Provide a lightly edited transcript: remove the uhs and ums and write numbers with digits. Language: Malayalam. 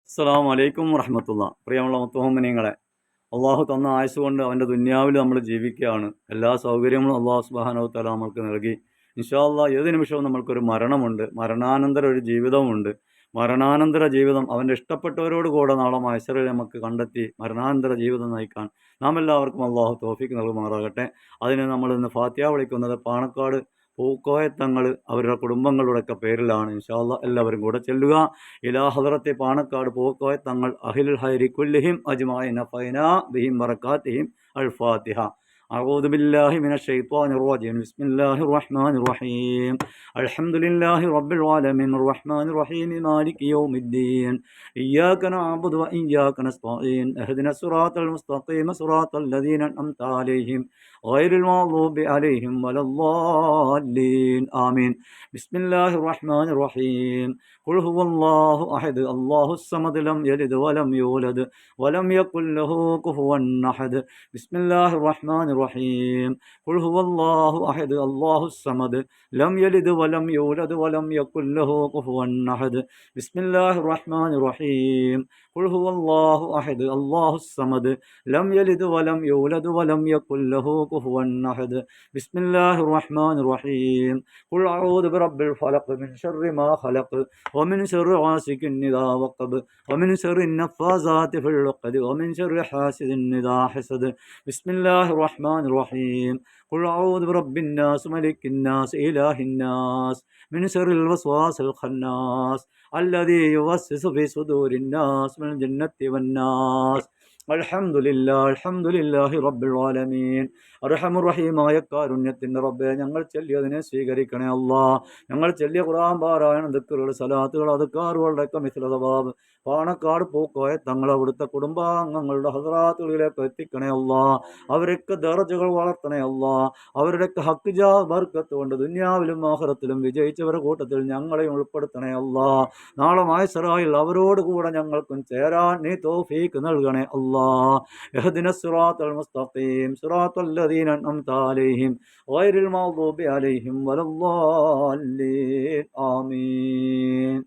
അസ്സലാമു അലൈക്കും വറഹ്മത്തുള്ളാ. പ്രിയമുള്ള മുത്തുമോമിനീങ്ങളെ, അള്ളാഹു തന്ന ആയുസ് കൊണ്ട് അവൻ്റെ ദുന്യാവിൽ നമ്മൾ ജീവിക്കുകയാണ്. എല്ലാ സൗകര്യങ്ങളും അള്ളാഹു സുബ്ഹാനഹു വ തആല നമ്മൾക്ക് നൽകി. ഇൻഷാ അല്ലാഹ് ഏത് നിമിഷവും നമ്മൾക്കൊരു മരണമുണ്ട്, മരണാനന്തര ഒരു ജീവിതമുണ്ട്. മരണാനന്തര ജീവിതം അവൻ്റെ ഇഷ്ടപ്പെട്ടവരോട് കൂടെ നാളെ മഹ്ശറിൽ നമുക്ക് കണ്ടെത്തി മരണാനന്തര ജീവിതം നയിക്കാൻ നാം എല്ലാവർക്കും അള്ളാഹു തൗഫീഖ് നൽകുമാറാകട്ടെ. അതിന് നമ്മൾ ഇന്ന് ഫാത്തിഹ വിളിക്കുന്നത് പാണക്കാട് പൂക്കോയത്തങ്ങൾ അവരുടെ കുടുംബങ്ങളുടെയൊക്കെ പേരിലാണ്. ഇൻഷാ അല്ലാഹ് എല്ലാവരും കൂടെ ചെല്ലുക. ഇലാ ഹദറത്തി പാണക്കാട് പൂക്കോയത്തങ്ങൾ അഹിലുൽ ഹൈരി കുല്ലിഹിം അജ്മഈന ഫൈനാ ബിഹിം ബറകാതിഹിം അൽ ഫാത്തിഹ. أعوذ بالله من الشيطان الرجيم. بسم الله الرحمن الرحيم. الحمد لله رب العالمين الرحمن الرحيم مالك يوم الدين. إياك نعبد وإياك نستعين. اهدنا الصراط المستقيم صراط الذين أنعمت عليهم غير المغضوب عليهم ولا الضالين آمين. بسم الله الرحمن الرحيم. قل هو الله أحد الله الصمد لم يلد ولم يولد ولم يكن له كفوا أحد. بسم الله الرحمن الرحيم. قل هو الله أحد الله الصمد لم يلد ولم يولد ولم يكن له كفوا أحد. بسم الله الرحمن الرحيم. قل هو الله أحد الله الصمد لم يلد ولم يولد ولم يكن له كفوا أحد. بسم الله الرحمن الرحيم. قل أعوذ برب الفلق من شر ما خلق ومن شر غاسق إذا وقب ومن شر النفاثات في العقد ومن شر حاسد إذا حسد. بسم الله الرحمن الرحيم. قل أعوذ برب الناس ملك الناس إله الناس من شر الوسواس الخناس الذي يوسوس في صدور الناس من الجنة والناس. അൽഹംദുലില്ലാഹി റബ്ബിൽ ആലമീൻ. അർഹമുർ റഹീമായ കാരുണ്യത്തിൻ്റെ റബ്ബേ, ഞങ്ങൾ ചൊല്ലിയതിനെ സ്വീകരിക്കണേ അല്ലാ. ഞങ്ങൾ ചൊല്ലിയ ഖുർആൻ പാരായണം, ദിക്റുകൾ, സലാത്തുകൾ, അദ്കാറുകളുടെയൊക്കെ മിസ്ല സവാബ് പാണക്കാട് പൂക്കോയ തങ്ങൾ അവിടുത്തെ കുടുംബാംഗങ്ങളുടെ ഹദ്റാത്തുകളിലേക്ക് എത്തിക്കണേ അല്ലാ. അവരൊക്കെ ദർജകൾ വളർത്തണേ അല്ലാ. അവരുടെയൊക്കെ ഹക്ക് ജാ ബർക്കത്ത് കൊണ്ട് ദുനിയാവിലും ആഖിറത്തിലും വിജയിച്ചവരുടെ കൂട്ടത്തിൽ ഞങ്ങളെയും ഉൾപ്പെടുത്തണേ അല്ലാ. നാളെ മഹ്ശറിൽ അവരോട് കൂടെ ഞങ്ങൾക്കും ചേരാൻ നീ തൗഫീഖ് നൽകണേ അല്ലാ. اهدنا الصراط المستقيم صراط الذين أنعمت عليهم غير المغضوب عليهم ولا الضالين آمين.